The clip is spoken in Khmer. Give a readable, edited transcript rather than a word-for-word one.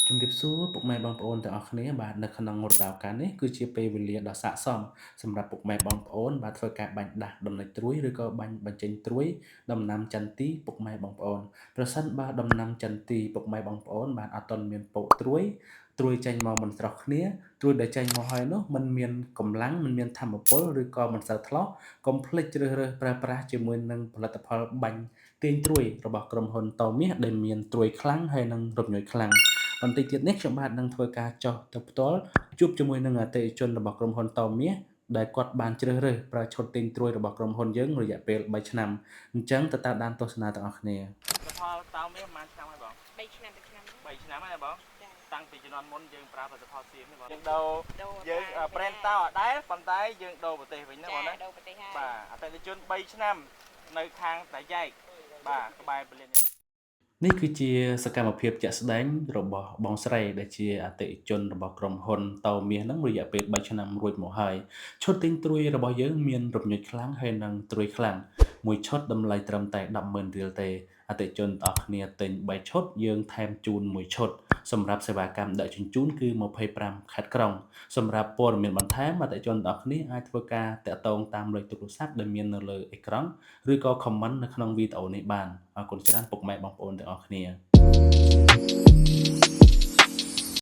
ជំរាបសួរពុកម៉ែបងប្អូនទាំងអស់គ្នាបាទនៅក្នុងរដូវកាលនេះគឺជាពេលវេលាដ៏ស័ក្តិសមសម្រាប់ពុកម៉ែបងប្អូនបាទធ្វើការបាញ់ដាស់ដំណាច់ត្រួយឬក៏បាញ់បញ្ចេញត្រួយដំណាំចន្ទីពុកម៉ែបងប្អូនប្រសិនបើដំណាំចន្ទីពុកម៉ែបងប្អូនបាទអត់ទាន់មានពកត្រួយចេញមកមិនស្រស់គ្នាត្រួយដែលចេញមកហើយនោះมันមានកម្លាំងมันមានធម៌ពលឬក៏មិនសូវថ្លោះកុំភ្លេចជ្រើសរើសប្រើប្រាស់ជាមួយនឹងផលិតផលបាញ់ទាញត្រួយរបស់ក្រុមហ៊ុនតមាសដែលមានត្រួយខ្លាំងហើយនិងរំញោចខ្លាំង បន្តិចទៀតនេះខ្ញុំបាទនឹងធ្វើការចុះទៅផ្ទាល់ជួបជាមួយនឹងអតិថិជនរបស់ក្រុមហ៊ុនតមាសដែលគាត់បានជ្រើសរើសប្រើឈុតទិញត្រួយរបស់ក្រុមហ៊ុនយើងរយៈពេល3ឆ្នាំអញ្ចឹងទៅតាមដានទស្សនាទាំងអស់គ្នាផលតោមាសប្រហែលឆ្នាំហើយបង3ឆ្នាំ3ឆ្នាំ3ឆ្នាំហើយបងតាំងពីជំនាន់មុនយើងប្រើផលិតផលសៀមនេះបងយើងដូរយើង brand តោអត់ដែរប៉ុន្តែយើងដូរប្រទេសវិញណាបងណាដូរប្រទេសហើយបាទអតិថិជន3ឆ្នាំនៅខាងតាយ៉ែកបាទក្បែរពលាននេះគឺជាសកម្មភាពជាក់ស្ដែងរបស់បងស្រីដែលជាអតិថិជនរបស់ក្រុមហ៊ុនតៅមាសហ្នឹងរយៈពេល3ឆ្នាំរួចមកហើយឈុតទិញត្រួយរបស់យើងមានរំញោចខ្លាំងហើយនិងត្រួយខ្លាំងមួយឈុតតម្លៃត្រឹមតែ 10,000 រៀលទេអតិថិជនទាំងអស់គ្នាទិញ3ឈុតយើងថែមជូន1ឈុតសម្រាប់សេវាកម្មដឹកជញ្ជូនគឺ25ខេត្តក្រុងសម្រាប់ព័ត៌មានបន្ថែមអតិថិជនទាំងអស់គ្នាអាចធ្វើការតាក់ទងតាមលេខទូរស័ព្ទដែលមាននៅលើអេក្រង់ឬក៏ comment នៅក្នុងវីដេអូនេះបានអរគុណច្រើនពុកម៉ែបងប្អូនទាំងអស់គ្នា